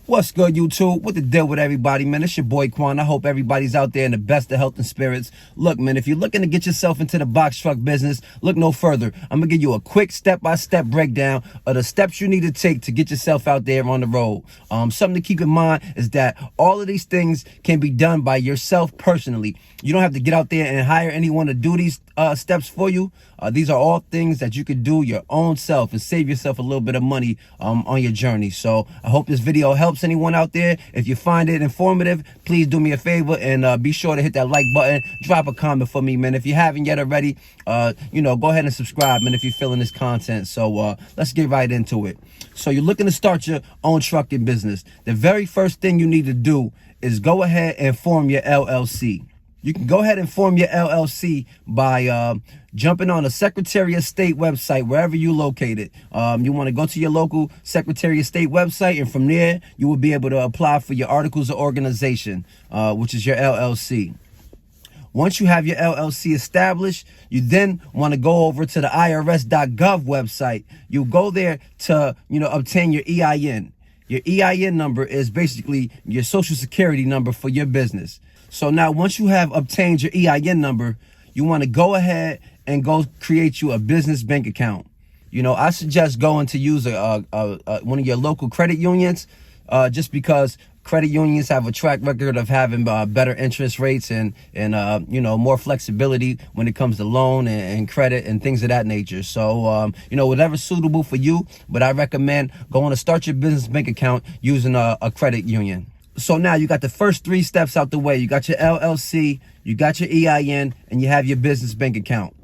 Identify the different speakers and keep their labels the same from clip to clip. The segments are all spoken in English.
Speaker 1: What's good, YouTube? What the deal with everybody, man? It's your boy Quan. I hope everybody's out there in the best of health and spirits. Look, man, if you're looking to get yourself into the box truck business, look no further. I'm gonna give you a quick step-by-step breakdown of the steps you need to take to get yourself out there on the road. Something to keep in mind is that all of these things can be done by yourself personally. You don't have to get out there and hire anyone to do these steps for you. These are all things that you can do your own self and save yourself a little bit of money on your journey. So I hope this video helps anyone out there. If you find it informative, please do me a favor and be sure to hit that like button. Drop a comment for me, man. If you haven't yet already, go ahead and subscribe, man, if you're feeling this content. So let's get right into it. So you're looking to start your own trucking business. The very first thing you need to do is go ahead and form your LLC. You can go ahead and form your LLC by jumping on the Secretary of State website, wherever you located. You want to go to your local Secretary of State website, and from there, you will be able to apply for your Articles of Organization, which is your LLC. Once you have your LLC established, you then want to go over to the IRS.gov website. You go there to, obtain your EIN. Your EIN number is basically your Social Security number for your business. So now once you have obtained your EIN number, you want to go ahead and go create you a business bank account. I suggest going to use one of your local credit unions, just because credit unions have a track record of having better interest rates and more flexibility when it comes to loan and credit and things of that nature. So, whatever's suitable for you, but I recommend going to start your business bank account using a credit union. So now you got the first three steps out the way. You got your LLC, you got your EIN, and you have your business bank account.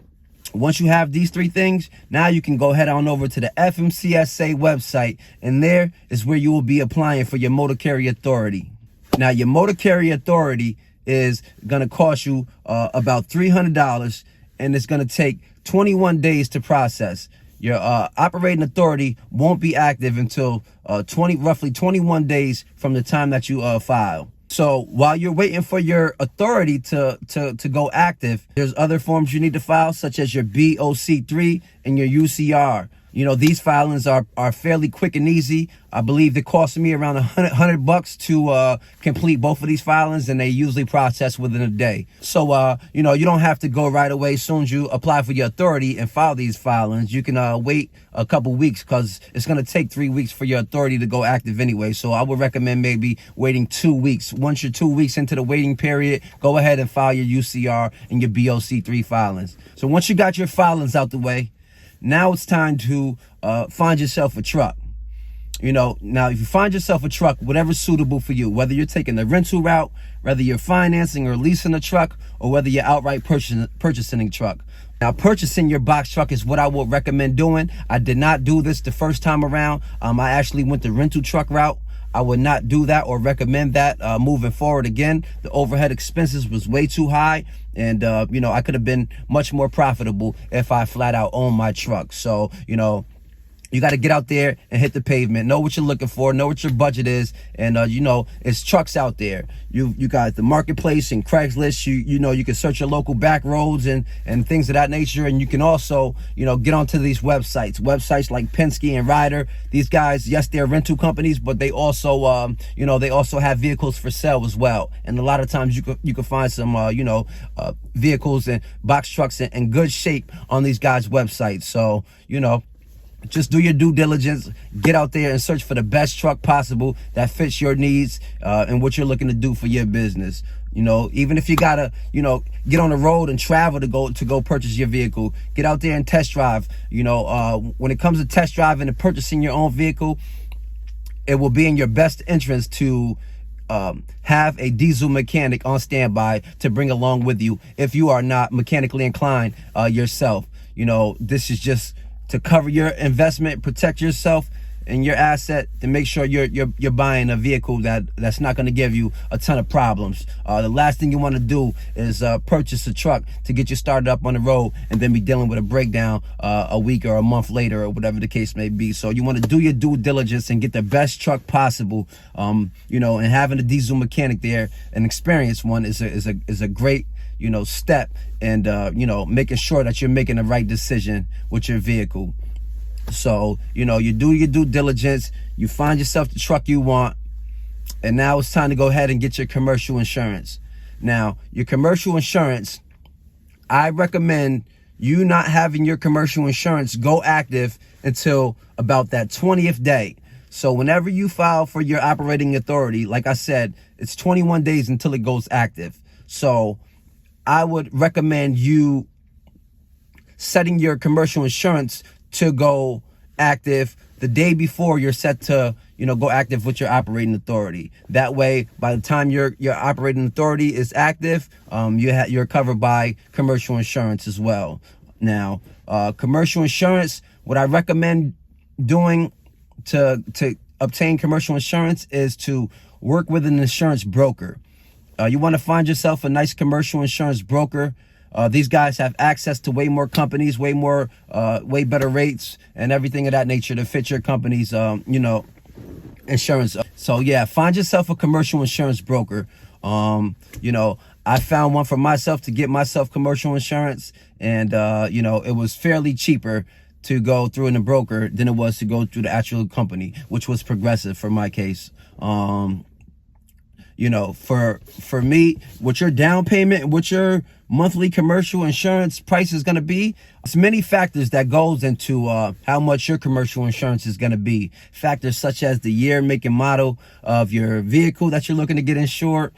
Speaker 1: Once you have these three things, now you can go head on over to the FMCSA website, and there is where you will be applying for your motor carrier authority. Now, your motor carrier authority is going to cost you about $300, and it's going to take 21 days to process. Your operating authority won't be active until roughly 21 days from the time that you file. So while you're waiting for your authority to go active, there's other forms you need to file, such as your BOC3 and your UCR. These filings are fairly quick and easy. I believe it cost me around $100 to complete both of these filings, and they usually process within a day. So, you don't have to go right away as soon as you apply for your authority and file these filings. You can wait a couple weeks, because it's going to take 3 weeks for your authority to go active anyway. So I would recommend maybe waiting 2 weeks. Once you're 2 weeks into the waiting period, go ahead and file your UCR and your BOC3 filings. So once you got your filings out the way, now it's time to find yourself a truck. Now if you find yourself a truck, whatever's suitable for you, whether you're taking the rental route, whether you're financing or leasing a truck, or whether you're outright purchasing a truck. Now, purchasing your box truck is what I would recommend doing. I did not do this the first time around. I actually went the rental truck route. I would not do that or recommend that moving forward. Again, the overhead expenses was way too high, and I could have been much more profitable if I flat out owned my truck. So, you got to get out there and hit the pavement. Know what you're looking for. Know what your budget is. And, it's trucks out there. You got the marketplace and Craigslist. You can search your local back roads and things of that nature. And you can also, get onto these websites like Penske and Ryder. These guys, yes, they're rental companies, but they also, they also have vehicles for sale as well. And a lot of times you can find some, vehicles and box trucks in good shape on these guys' websites. So, just do your due diligence, get out there and search for the best truck possible that fits your needs and what you're looking to do for your business. Even if you gotta, get on the road and travel to go purchase your vehicle, get out there and test drive. When it comes to test driving and purchasing your own vehicle, it will be in your best interest to have a diesel mechanic on standby to bring along with you if you are not mechanically inclined yourself. This is just to cover your investment, protect yourself and your asset, to make sure you're buying a vehicle that's not going to give you a ton of problems. The last thing you want to do is purchase a truck to get you started up on the road and then be dealing with a breakdown a week or a month later, or whatever the case may be. So you want to do your due diligence and get the best truck possible. And having a diesel mechanic there, an experienced one, is a great step, and making sure that you're making the right decision with your vehicle. So you do your due diligence, you find yourself the truck you want, And now it's time to go ahead and get your commercial insurance. Now, your commercial insurance, I recommend you not having your commercial insurance go active until about that 20th day. So whenever you file for your operating authority, like I said, it's 21 days until it goes active. So I would recommend you setting your commercial insurance to go active the day before you're set to, go active with your operating authority. That way, by the time your operating authority is active, you're covered by commercial insurance as well. Now, commercial insurance, what I recommend doing to obtain commercial insurance is to work with an insurance broker. You want to find yourself a nice commercial insurance broker. These guys have access to way more companies, way better rates and everything of that nature to fit your company's, insurance. So yeah, find yourself a commercial insurance broker. I found one for myself to get myself commercial insurance, and it was fairly cheaper to go through a broker than it was to go through the actual company, which was Progressive for my case. For me, what your down payment, what your monthly commercial insurance price is going to be, it's many factors that goes into how much your commercial insurance is going to be. Factors such as the year, make, and model of your vehicle that you're looking to get insured.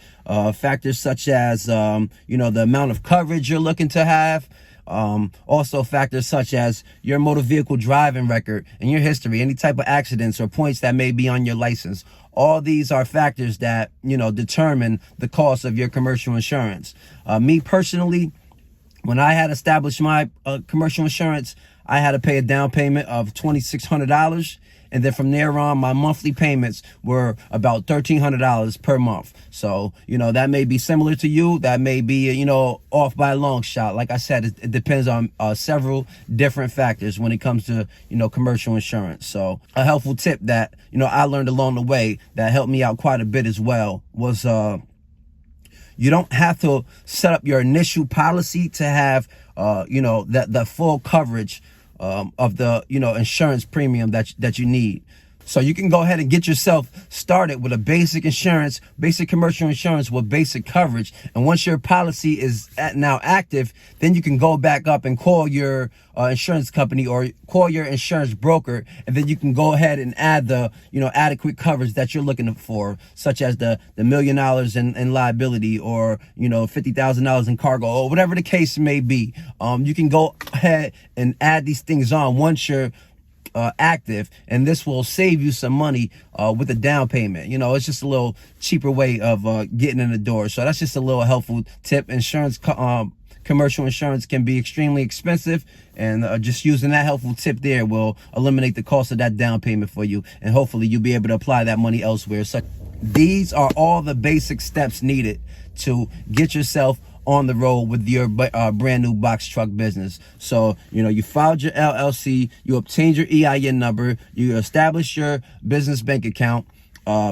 Speaker 1: Factors such as, the amount of coverage you're looking to have. Also factors such as your motor vehicle driving record and your history, any type of accidents or points that may be on your license. All these are factors that, determine the cost of your commercial insurance. Me personally, when I had established my commercial insurance, I had to pay a down payment of $2,600. And then from there on, my monthly payments were about $1,300 per month. So, that may be similar to you. That may be, off by a long shot. Like I said, it depends on several different factors when it comes to, commercial insurance. So a helpful tip that, I learned along the way that helped me out quite a bit as well was you don't have to set up your initial policy to have, the full coverage of the insurance premium that you need. So you can go ahead and get yourself started with a basic commercial insurance with basic coverage. And once your policy is now active, then you can go back up and call your insurance company or call your insurance broker. And then you can go ahead and add the, adequate coverage that you're looking for, such as the $1 million in liability or, $50,000 in cargo or whatever the case may be. You can go ahead and add these things on once you're active, and this will save you some money with a down payment. It's just a little cheaper way of getting in the door. So that's just a little helpful tip. Commercial insurance can be extremely expensive, and just using that helpful tip there will eliminate the cost of that down payment for you, and hopefully you'll be able to apply that money elsewhere. So these are all the basic steps needed to get yourself on the road with your brand new box truck business. So, you filed your LLC, you obtained your EIN number, you established your business bank account,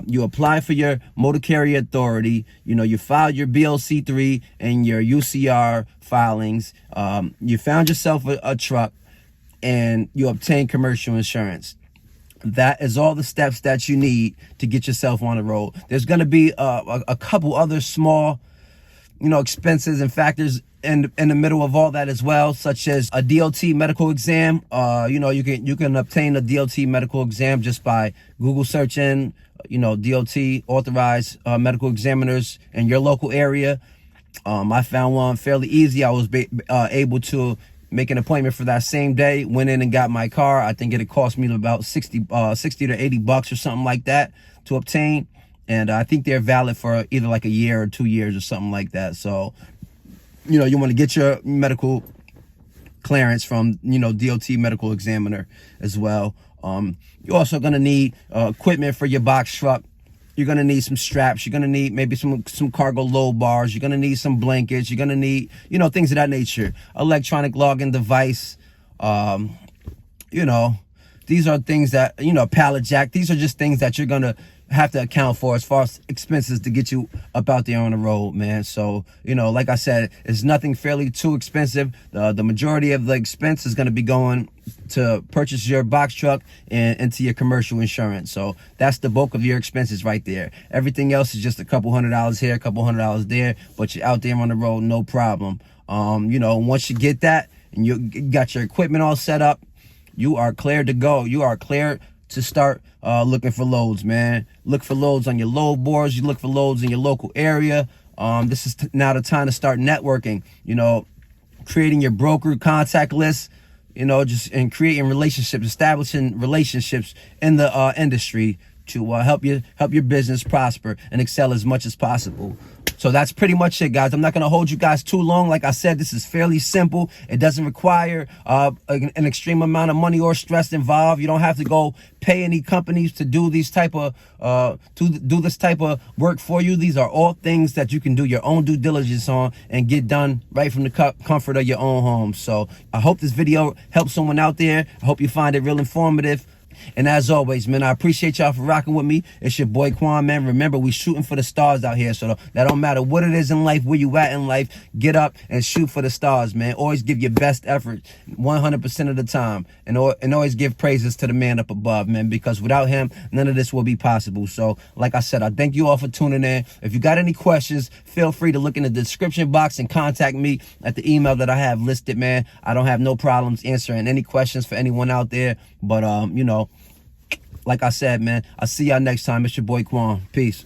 Speaker 1: you apply for your motor carrier authority, you filed your BLC3 and your UCR filings, you found yourself a truck, and you obtain commercial insurance. That is all the steps that you need to get yourself on the road. There's going to be a couple other small expenses and factors in the middle of all that as well, such as a DOT medical exam. You can obtain a DOT medical exam just by Google searching, DOT authorized medical examiners in your local area. I found one fairly easy. I was able to make an appointment for that same day, went in and got my car. I think it cost me about 60 to $80 or something like that to obtain. And I think they're valid for either like a year or 2 years or something like that. So, you want to get your medical clearance from, DOT medical examiner as well. You're also going to need equipment for your box truck. You're going to need some straps. You're going to need maybe some cargo load bars. You're going to need some blankets. You're going to need, things of that nature. Electronic login device. These are things that, pallet jack. These are just things that you're going to have to account for as far as expenses to get you up out there on the road, man. So, you know, like I said, it's nothing fairly too expensive. The majority of the expense is going to be going to purchase your box truck and into your commercial insurance. So that's the bulk of your expenses right there. Everything else is just a couple $100 here, a couple $100 there, but you're out there on the road, no problem. You know, once you get that and you got your equipment all set up, you are cleared to go. You are cleared to start looking for loads, man. Look for loads on your load boards. You look for loads in your local area. This is now the time to start networking, you know, creating your broker contact list, you know, and creating relationships, establishing relationships in the industry to help your business prosper and excel as much as possible. So that's pretty much it, guys. I'm not going to hold you guys too long. Like I said, this is fairly simple. It doesn't require an extreme amount of money or stress involved. You don't have to go pay any companies to do these type of do this type of work for you. These are all things that you can do your own due diligence on and get done right from the comfort of your own home. So I hope this video helps someone out there. I hope you find it real informative. And as always, man, I appreciate y'all for rocking with me. It's your boy Quan, man. Remember, we shooting for the stars out here. So that don't matter what it is in life, where you at in life, get up and shoot for the stars, man. Always give your best effort 100% of the time. And always give praises to the man up above, man, because without him, none of this will be possible. So like I said, I thank you all for tuning in. If you got any questions, feel free to look in the description box and contact me at the email that I have listed, man. I don't have no problems answering any questions for anyone out there. But, you know, like I said, man, I'll see y'all next time. It's your boy Quan. Peace.